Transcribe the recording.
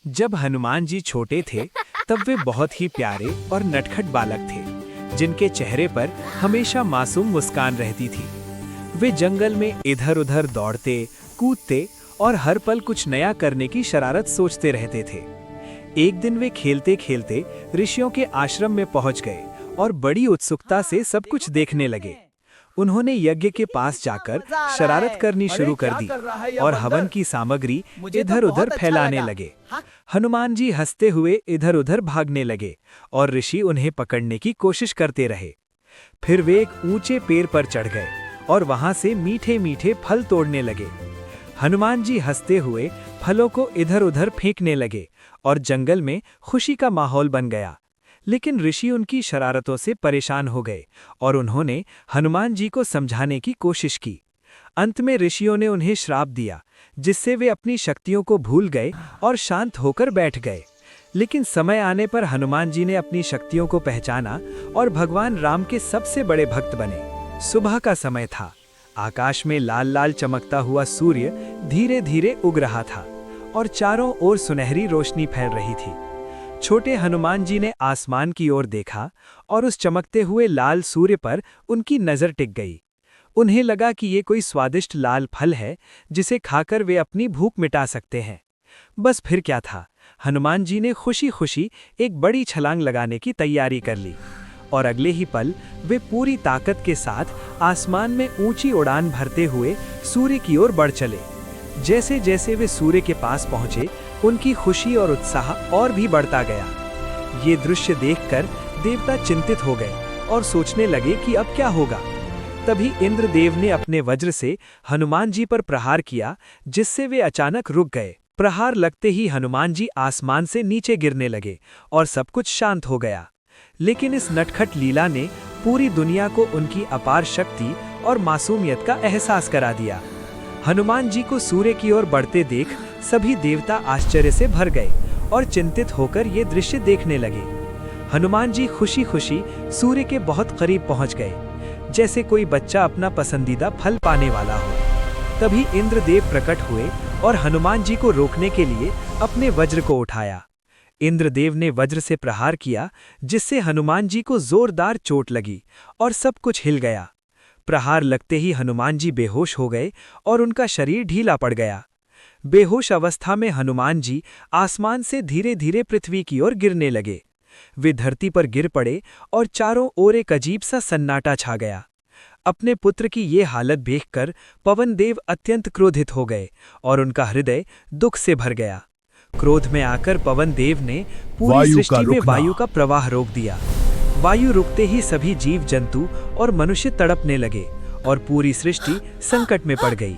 जब हनुमान जी छोटे थे तब वे बहुत ही प्यारे और नटखट बालक थे, जिनके चेहरे पर हमेशा मासूम मुस्कान रहती थी। वे जंगल में इधर-उधर दौड़ते, कूदते और हर पल कुछ नया करने की शरारत सोचते रहते थे। एक दिन वे खेलते-खेलते ऋषियों के आश्रम में पहुंच गए और बड़ी उत्सुकता से सब कुछ देखने लगे। उन्होंने यज्ञ के पास जाकर शरारत करनी शुरू कर दी और हवन की सामग्री इधर-उधर फैलाने लगे। हनुमान जी हंसते हुए इधर-उधर भागने लगे और ऋषि उन्हें पकड़ने की कोशिश करते रहे। फिर वे एक ऊंचे पेड़ पर चढ़ गए और वहां से मीठे-मीठे फल तोड़ने लगे। हनुमान जी हंसते हुए फलों को इधर-उधर फेंकने लगे और जंगल में खुशी का माहौल बन गया। लेकिन ऋषि उनकी शरारतों से परेशान हो गए और उन्होंने हनुमान जी को समझाने की कोशिश की। अंत में ऋषियों ने उन्हें श्राप दिया, जिससे वे अपनी शक्तियों को भूल गए और शांत होकर बैठ गए। लेकिन समय आने पर हनुमान जी ने अपनी शक्तियों को पहचाना और भगवान राम के सबसे बड़े भक्त बने। सुबह का समय था। आकाश में लाल लाल चमकता हुआ सूर्य धीरे धीरे उग रहा था और चारों ओर सुनहरी रोशनी फैल रही थी। छोटे हनुमान जी ने आसमान की ओर देखा और उस चमकते हुए लाल सूर्य पर उनकी नजर टिक गई। उन्हें लगा कि ये कोई स्वादिष्ट लाल फल है जिसे खाकर वे अपनी भूख मिटा सकते हैं। बस फिर क्या था, हनुमान जी ने खुशी खुशी एक बड़ी छलांग लगाने की तैयारी कर ली और अगले ही पल वे पूरी ताकत के साथ आसमान में ऊंची उड़ान भरते हुए सूर्य की ओर बढ़ चले। जैसे जैसे वे सूर्य के पास पहुंचे, उनकी खुशी और उत्साह और भी बढ़ता गया। ये दृश्य देखकर देवता चिंतित हो गए और सोचने लगे कि अब क्या होगा। तभी इंद्रदेव ने अपने वज्र से हनुमान जी पर प्रहार किया, जिससे वे अचानक रुक गए। प्रहार लगते ही हनुमान जी आसमान से नीचे गिरने लगे और सब कुछ शांत हो गया। लेकिन इस नटखट लीला ने पूरी दुनिया को उनकी अपार शक्ति और मासूमियत का एहसास करा दिया। हनुमान जी को सूर्य की ओर बढ़ते देख सभी देवता आश्चर्य से भर गए और चिंतित होकर ये दृश्य देखने लगे। हनुमान जी खुशी खुशी सूर्य के बहुत करीब पहुंच गए, जैसे कोई बच्चा अपना पसंदीदा फल पाने वाला हो। तभी इंद्रदेव प्रकट हुए और हनुमान जी को रोकने के लिए अपने वज्र को उठाया। इंद्रदेव ने वज्र से प्रहार किया, जिससे हनुमान जी को जोरदार चोट लगी और सब कुछ हिल गया। प्रहार लगते ही हनुमान जी बेहोश हो गए और उनका शरीर ढीला पड़ गया। बेहोश अवस्था में हनुमान जी आसमान से धीरे धीरे पृथ्वी की ओर गिरने लगे। वे धरती पर गिर पड़े और चारों ओर एक अजीब सा सन्नाटा छा गया। अपने पुत्र की ये हालत देखकर पवन देव अत्यंत क्रोधित हो गए और उनका हृदय दुख से भर गया। क्रोध में आकर पवन देव ने पूरी सृष्टि में वायु का प्रवाह रोक दिया। वायु रुकते ही सभी जीव जंतु और मनुष्य तड़पने लगे और पूरी सृष्टि संकट में पड़ गई।